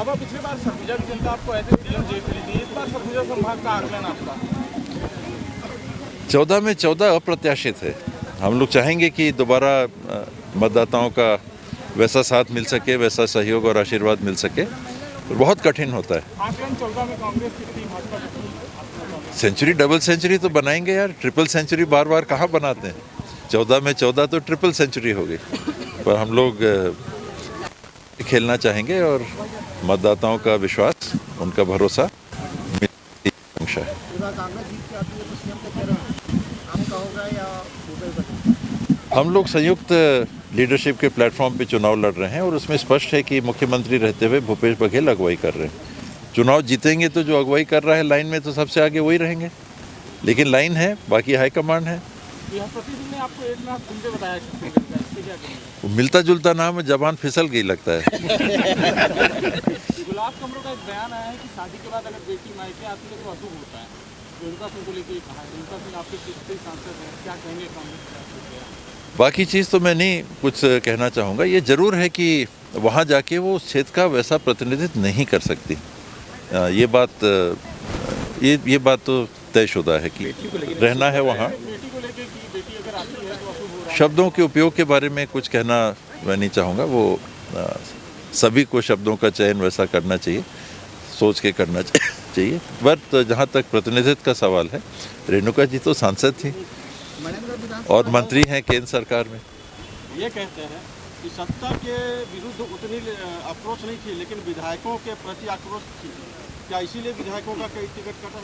बाबा पिछली बार सरगुजा की जनता आपको ऐसे सीएम जेल दी, इस बार सरगुजा संभाग का आकलन आपका? 14 में 14 अप्रत्याशित है। हम लोग चाहेंगे कि दोबारा मतदाताओं का वैसा साथ मिल सके, वैसा सहयोग और आशीर्वाद मिल सके, बहुत कठिन होता है। आकलन 14 में कांग्रेस कितनी, भाजपा कितनी? सेंचुरी, डबल सेंचुरी तो बनाएंगे यार, ट्रिपल सेंचुरी बार बार कहाँ बनाते हैं। 14 में 14 तो ट्रिपल सेंचुरी हो गई, पर हम लोग खेलना चाहेंगे और मतदाताओं का विश्वास, उनका भरोसा मेरी आकांक्षा है। हम लोग संयुक्त लीडरशिप के प्लेटफॉर्म पे चुनाव लड़ रहे हैं और उसमें स्पष्ट है कि मुख्यमंत्री रहते हुए भूपेश बघेल अगुवाई कर रहे हैं। चुनाव जीतेंगे तो जो अगुवाई कर रहा है लाइन में तो सबसे आगे वही रहेंगे, लेकिन लाइन है, बाकी हाईकमांड है। ने आपको एक नाम सुन के बताया, इससे क्या कहेंगे? मिलता जुलता नाम है, जबान फिसल गई लगता है। गुलाब कमरों का एक बयान आया है कि शादी के बाद अगर बेटी मायके आती है तो अशुभ होता है। रेणुका सिंह को लेकर कहा है, रेणुका सिंह आपके पिछले सांसद हैं, क्या कहेंगे कांग्रेस? बाकी चीज़ तो मैं नहीं कुछ कहना चाहूँगा। ये जरूर है कि वहाँ जाके वो उस क्षेत्र का वैसा प्रतिनिधित्व नहीं कर सकती। ये बात तो तयशुदा है कि रहना है वहाँ। शब्दों के उपयोग के बारे में कुछ कहना मैं नहीं चाहूँगा। वो सभी को शब्दों का चयन वैसा करना चाहिए, सोच के करना चाहिए। बट जहाँ तक प्रतिनिधित्व का सवाल है, रेणुका जी तो सांसद थी और मंत्री हैं केंद्र सरकार में। ये कहते हैं कि सत्ता के विरुद्ध उतनी अप्रोच नहीं थी, लेकिन विधायकों के प्रति आक्रोश थी। क्या इसीलिए विधायकों का कई टिकट कटा?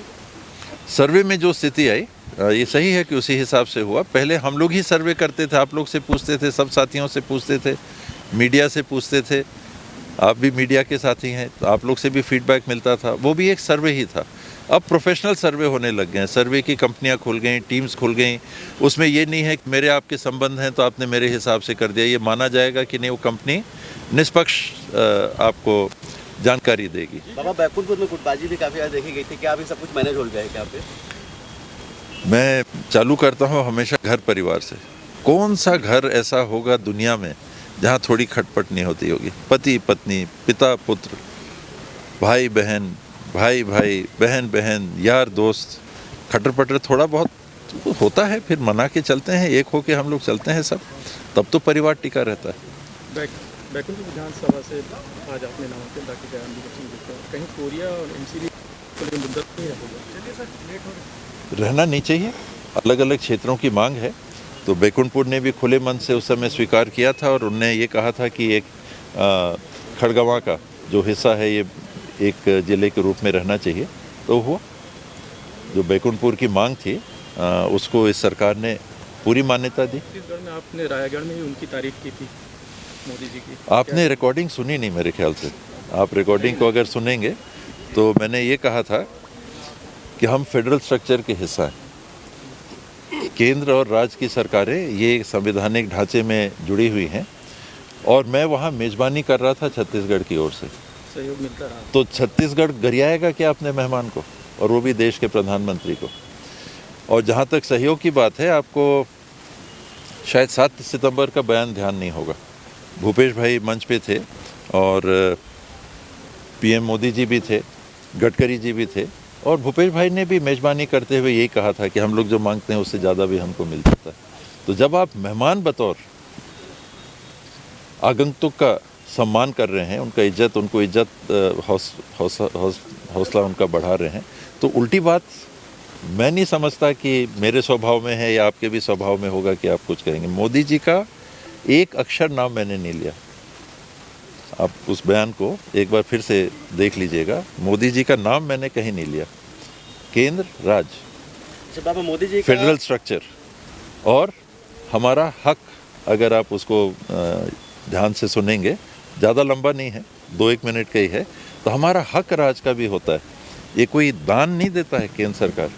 सर्वे में जो स्थिति आई, ये सही है कि उसी हिसाब से हुआ। पहले हम लोग ही सर्वे करते थे, आप लोग से पूछते थे, सब साथियों से पूछते थे, मीडिया से पूछते थे। आप भी मीडिया के साथी हैं तो आप लोग से भी फीडबैक मिलता था, वो भी एक सर्वे ही था। अब प्रोफेशनल सर्वे होने लग गए हैं, सर्वे की कंपनियां खुल गई, टीम्स खुल गई। उसमें ये नहीं है कि मेरे आपके संबंध हैं तो आपने मेरे हिसाब से कर दिया। ये माना जाएगा कि नहीं, वो कंपनी निष्पक्ष आपको जानकारी देगी। बाबा बैकुंठपुर में गुटबाजी भी काफ़ी देखी गई थी, क्या अभी सब कुछ मैनेज हो गया है क्या पे? मैं चालू करता हूँ हमेशा घर परिवार से। कौन सा घर ऐसा होगा दुनिया में जहाँ थोड़ी खटपट नहीं होती होगी? पति पत्नी, पिता पुत्र, भाई बहन, भाई भाई, बहन बहन, यार दोस्त, खटर पटर थोड़ा बहुत होता है, फिर मना के चलते हैं, एक होके हम लोग चलते हैं सब, तब तो परिवार टिका रहता है। बैकुंठ विधानसभा से आज आपने नामांकन दाखिल किया, कहीं कोरिया और एमसीडी रहना नहीं चाहिए। अलग अलग क्षेत्रों की मांग है, तो बैकुंठपुर ने भी खुले मन से उस समय स्वीकार किया था और उनने ये कहा था कि एक खड़गवां का जो हिस्सा है ये एक जिले के रूप में रहना चाहिए, तो हुआ। जो बैकुंठपुर की मांग थी उसको इस सरकार ने पूरी मान्यता दी। छत्तीसगढ़ में आपने रायगढ़ में ही उनकी तारीफ की थी मोदी जी की। आपने रिकॉर्डिंग सुनी नहीं मेरे ख्याल से। आप रिकॉर्डिंग को अगर सुनेंगे तो मैंने ये कहा था कि हम फेडरल स्ट्रक्चर के हिस्सा हैं। केंद्र और राज्य की सरकारें ये संवैधानिक ढांचे में जुड़ी हुई हैं और मैं वहाँ मेज़बानी कर रहा था छत्तीसगढ़ की ओर से। सहयोग मिलता रहा। तो छत्तीसगढ़ गरियाएगा क्या अपने मेहमान को, और वो भी देश के प्रधानमंत्री को? और जहाँ तक सहयोग की बात है, आपको शायद 7 सितंबर का बयान ध्यान नहीं होगा। भूपेश भाई मंच पे थे और पीएम मोदी जी भी थे, गडकरी जी भी थे, और भूपेश भाई ने भी मेज़बानी करते हुए यही कहा था कि हम लोग जो मांगते हैं उससे ज़्यादा भी हमको मिल जाता है। तो जब आप मेहमान बतौर आगंतुक का सम्मान कर रहे हैं, उनको इज्जत हौसला उनका बढ़ा रहे हैं, तो उल्टी बात मैं नहीं समझता कि मेरे स्वभाव में है या आपके भी स्वभाव में होगा कि आप कुछ करेंगे। मोदी जी का एक अक्षर नाम मैंने नहीं लिया। आप उस बयान को एक बार फिर से देख लीजिएगा, मोदी जी का नाम मैंने कहीं नहीं लिया। केंद्र, राज्य, बाबा मोदी जी फेडरल स्ट्रक्चर और हमारा हक, अगर आप उसको ध्यान से सुनेंगे, ज़्यादा लंबा नहीं है, 2-1 मिनट का ही है, तो हमारा हक राज का भी होता है। ये कोई दान नहीं देता है केंद्र सरकार,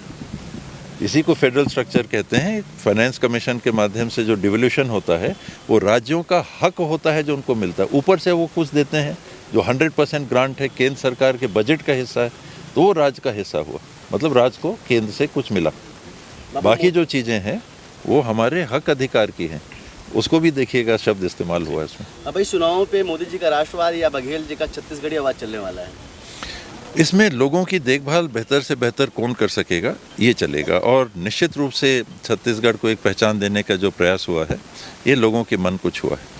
इसी को फेडरल स्ट्रक्चर कहते हैं। फाइनेंस कमीशन के माध्यम से जो डिवोल्यूशन होता है वो राज्यों का हक होता है जो उनको मिलता है। ऊपर से वो कुछ देते हैं जो 100% ग्रांट है, केंद्र सरकार के बजट का हिस्सा है, तो वो राज्य का हिस्सा हुआ, मतलब राज्य को केंद्र से कुछ मिला। बाकी जो चीज़ें हैं वो हमारे हक अधिकार की हैं। उसको भी देखिएगा शब्द इस्तेमाल हुआ है इसमें। अब इस चुनावों पे मोदी जी का राष्ट्रवाद या बघेल जी का छत्तीसगढ़ी आवाज चलने वाला है। इसमें लोगों की देखभाल बेहतर से बेहतर कौन कर सकेगा ये चलेगा, और निश्चित रूप से छत्तीसगढ़ को एक पहचान देने का जो प्रयास हुआ है ये लोगों के मन को छुआ है।